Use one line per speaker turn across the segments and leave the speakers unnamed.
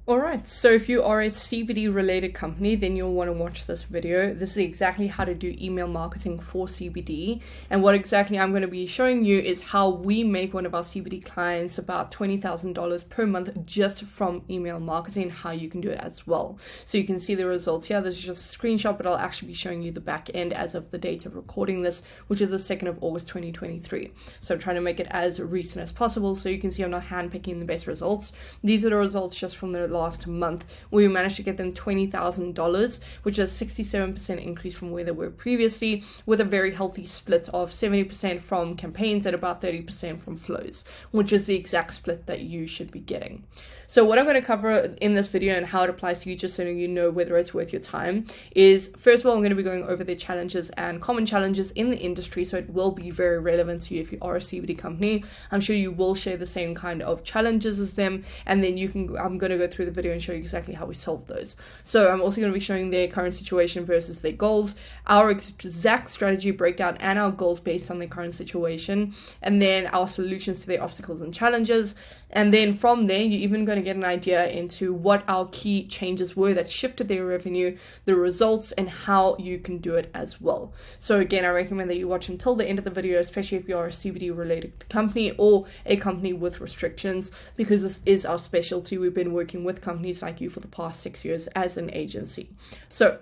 Alright, so if you are a CBD related company, then you'll want to watch this video. This is exactly how to do email marketing for CBD. And what exactly I'm going to be showing you is how we make one of our CBD clients about $20,000 per month just from email marketing, how you can do it as well. So you can see the results here. This is just a screenshot, but I'll actually be showing you the back end as of the date of recording this, which is the 2nd of August 2023. So I'm trying to make it as recent as possible so you can see I'm not handpicking the best results. These are the results just from the last month. We managed to get them $20,000, which is a 67% increase from where they were previously, with a very healthy split of 70% from campaigns and about 30% from flows, which is the exact split that you should be getting. So what I'm going to cover in this video and how it applies to you, just so you know whether it's worth your time, is first of all, I'm going to be going over the challenges and common challenges in the industry, so it will be very relevant to you if you are a CBD company. I'm sure you will share the same kind of challenges as them, and then I'm going to go through the video and show you exactly how we solve those. So I'm also going to be showing their current situation versus their goals, our exact strategy breakdown and our goals based on their current situation, and then our solutions to their obstacles and challenges. And then from there, you're even going to get an idea into what our key changes were that shifted their revenue, the results, and how you can do it as well. So again, I recommend that you watch until the end of the video, especially if you're a CBD related company or a company with restrictions, because this is our specialty. We've been working with companies like you for the past 6 years as an agency. So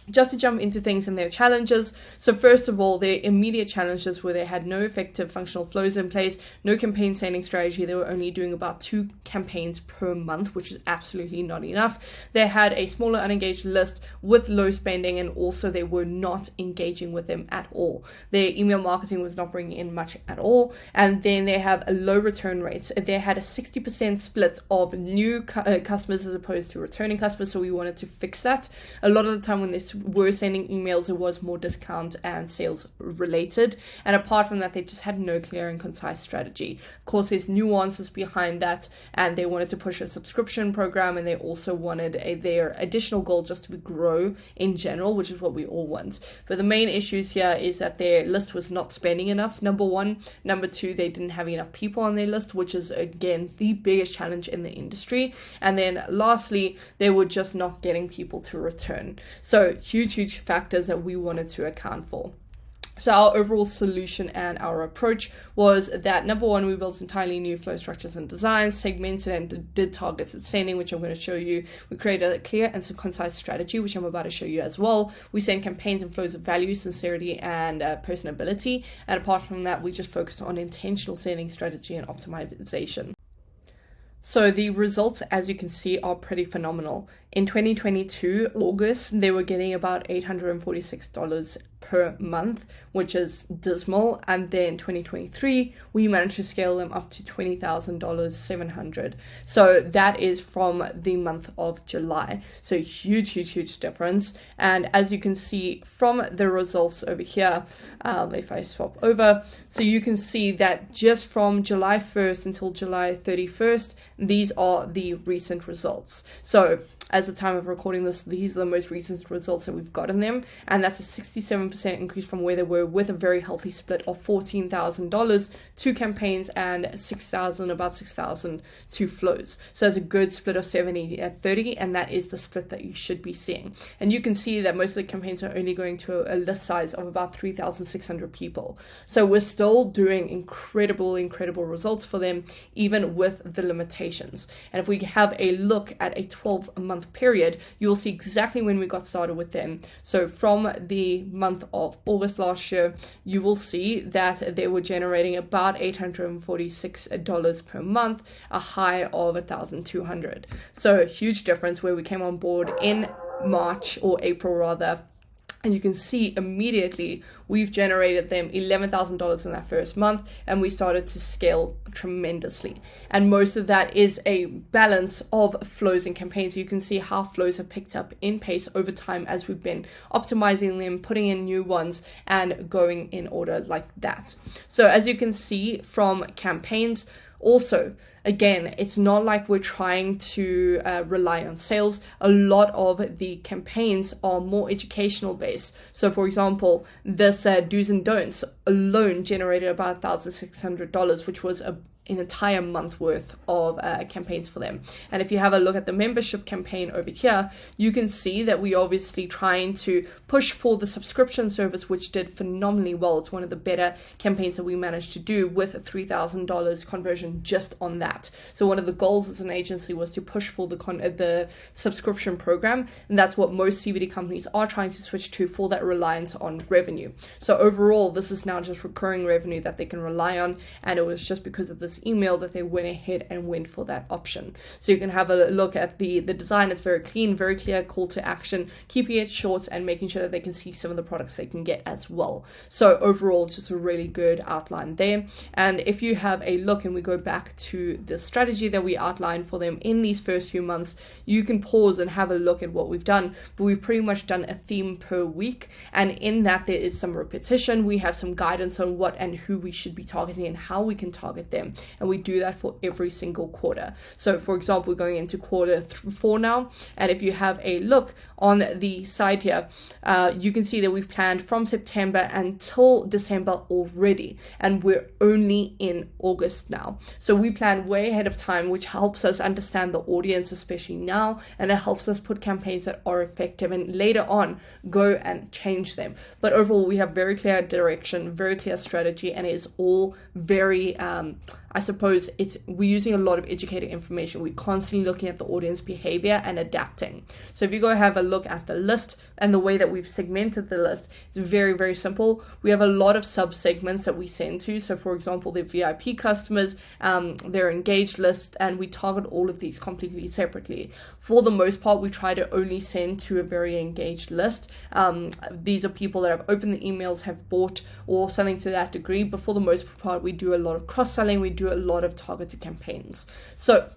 just to jump into things and their challenges. So first of all, their immediate challenges were they had no effective functional flows in place, no campaign sending strategy. They were only doing about 2 campaigns per month, which is absolutely not enough. They had a smaller unengaged list with low spending, and also they were not engaging with them at all. Their email marketing was not bringing in much at all. And then they have a low return rates. They had a 60% split of new customers as opposed to returning customers. So we wanted to fix that. A lot of the time when they were sending emails, it was more discount and sales related, and apart from that, they just had no clear and concise strategy. Of course, there's nuances behind that, and they wanted to push a subscription program, and they also wanted their additional goal just to grow in general, which is what we all want. But the main issues here is that their list was not spending enough, number one. Number two, they didn't have enough people on their list, which is again the biggest challenge in the industry. And then lastly, they were just not getting people to return. So huge factors that we wanted to account for. So our overall solution and our approach was that number one, we built entirely new flow structures and designs, segmented and did targeted sending, which I'm going to show you. We created a clear and concise strategy, which I'm about to show you as well. We send campaigns and flows of value, sincerity, and personability. And apart from that, we just focused on intentional sending strategy and optimization. So the results, as you can see, are pretty phenomenal. In 2022, August, they were getting about $846 per month, which is dismal. And then 2023, we managed to scale them up to $20,700. So that is from the month of July. So huge difference. And as you can see from the results over here, if I swap over, so you can see that just from July 1st until July 31st, these are the recent results. So as the time of recording this, these are the most recent results that we've gotten them, and that's a 67% increase from where they were, with a very healthy split of $14,000 to campaigns and about $6,000 to flows. So that's a good split of 70-30, and that is the split that you should be seeing. And you can see that most of the campaigns are only going to a list size of about 3,600 people. So we're still doing incredible results for them, even with the limitations. And if we have a look at a 12-month period, you'll see exactly when we got started with them. So from the month of August last year, you will see that they were generating about $846 per month, a high of $1,200. So a huge difference where we came on board in March, or April rather. And you can see immediately we've generated them $11,000 in that first month, and we started to scale tremendously. And most of that is a balance of flows and campaigns. You can see how flows have picked up in pace over time as we've been optimizing them, putting in new ones, and going in order like that. So as you can see from campaigns, also, again, it's not like we're trying to rely on sales. A lot of the campaigns are more educational based. So for example, this do's and don'ts alone generated about $1,600, which was a an entire month worth of campaigns for them. And if you have a look at the membership campaign over here, you can see that we obviously trying to push for the subscription service, which did phenomenally well. It's one of the better campaigns that we managed to do with a $3,000 conversion just on that. So one of the goals as an agency was to push for the subscription program, and that's what most CBD companies are trying to switch to for that reliance on revenue. So overall, this is now just recurring revenue that they can rely on, and it was just because of this email that they went ahead and went for that option. So you can have a look at the design. It's very clean, very clear call to action, keeping it short and making sure that they can see some of the products they can get as well. So overall, just a really good outline there. And if you have a look and we go back to the strategy that we outlined for them in these first few months, you can pause and have a look at what we've done. But we've pretty much done a theme per week, and in that there is some repetition. We have some guidance on what and who we should be targeting and how we can target them. And we do that for every single quarter. So for example, we're going into quarter 4 now. And if you have a look on the side here, you can see that we've planned from September until December already. And we're only in August now. So we plan way ahead of time, which helps us understand the audience, especially now. And it helps us put campaigns that are effective and later on go and change them. But overall, we have very clear direction, very clear strategy, and it is all very I suppose we're using a lot of educated information. We're constantly looking at the audience behavior and adapting. So if you go have a look at the list and the way that we've segmented the list, it's very, very simple. We have a lot of sub-segments that we send to. So for example, the VIP customers, their engaged list, and we target all of these completely separately. For the most part, we try to only send to a very engaged list. These are people that have opened the emails, have bought, or something to that degree. But for the most part, we do a lot of cross-selling. We do a lot of targeted campaigns. So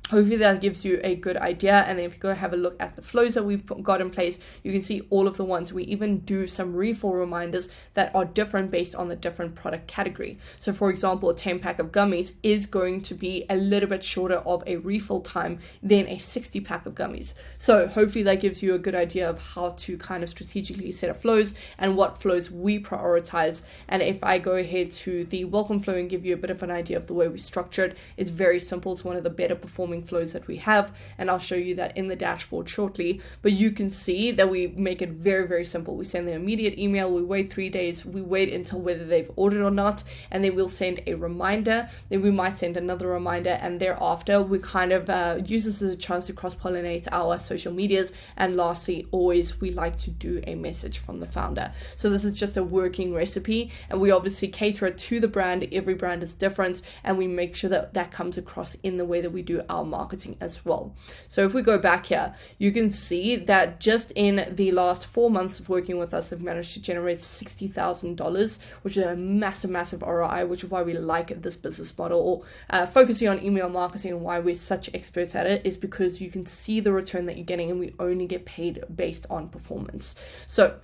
hopefully that gives you a good idea. And then if you go have a look at the flows that we've got in place, you can see all of the ones. We even do some refill reminders that are different based on the different product category. So for example, a 10-pack of gummies is going to be a little bit shorter of a refill time than a 60-pack of gummies. So hopefully that gives you a good idea of how to kind of strategically set up flows and what flows we prioritize. And if I go ahead to the welcome flow and give you a bit of an idea of the way we structured, it's very simple. It's one of the better performing flows that we have, and I'll show you that in the dashboard shortly. But you can see that we make it very, very simple. We send the immediate email, we wait 3 days, we wait until whether they've ordered or not, and then we'll send a reminder, then we might send another reminder, and thereafter we kind of use this as a chance to cross-pollinate our social medias. And lastly, always we like to do a message from the founder. So this is just a working recipe, and we obviously cater it to the brand. Every brand is different, and we make sure that that comes across in the way that we do our marketing as well. So if we go back here, you can see that just in the last 4 months of working with us, they've managed to generate $60,000, which is a massive ROI, which is why we like this business model, or focusing on email marketing, and why we're such experts at it is because you can see the return that you're getting, and we only get paid based on performance. So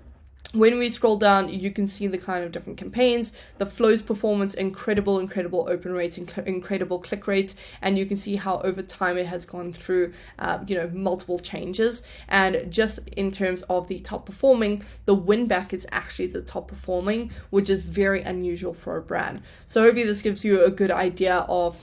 when we scroll down, you can see the kind of different campaigns, the flows performance, incredible open rates, incredible click rates, and you can see how over time it has gone through, multiple changes. And just in terms of the top performing, the win back is actually the top performing, which is very unusual for a brand. So hopefully this gives you a good idea of,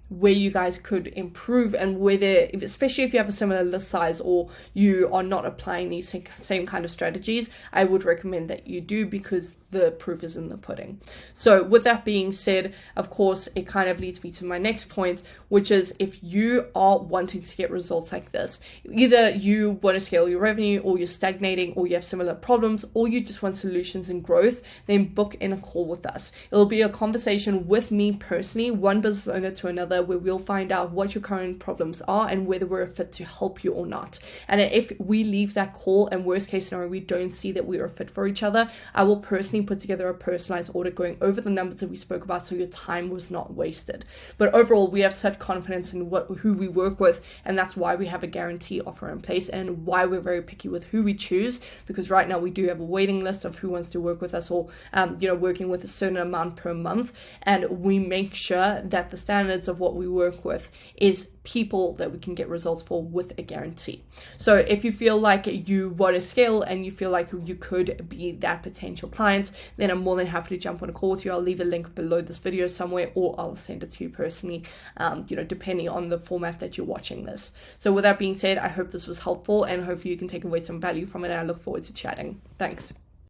where you guys could improve, and whether, especially if you have a similar list size or you are not applying these same kind of strategies, I would recommend that you do, because the proof is in the pudding. So with that being said, of course, it kind of leads me to my next point, which is if you are wanting to get results like this, either you want to scale your revenue, or you're stagnating, or you have similar problems, or you just want solutions and growth, then book in a call with us. It'll be a conversation with me personally, one business owner to another, where we'll find out what your current problems are and whether we're a fit to help you or not. And if we leave that call and worst case scenario, we don't see that we are a fit for each other, I will personally put together a personalized audit going over the numbers that we spoke about, so your time was not wasted. But overall, we have such confidence in who we work with, and that's why we have a guarantee offer in place, and why we're very picky with who we choose, because right now we do have a waiting list of who wants to work with us, or working with a certain amount per month, and we make sure that the standards of what we work with is people that we can get results for with a guarantee. So if you feel like you want to scale and you feel like you could be that potential client, then I'm more than happy to jump on a call with you. I'll leave a link below this video somewhere, or I'll send it to you personally, depending on the format that you're watching this. So with that being said, I hope this was helpful, and hopefully you can take away some value from it, and I look forward to chatting. Thanks.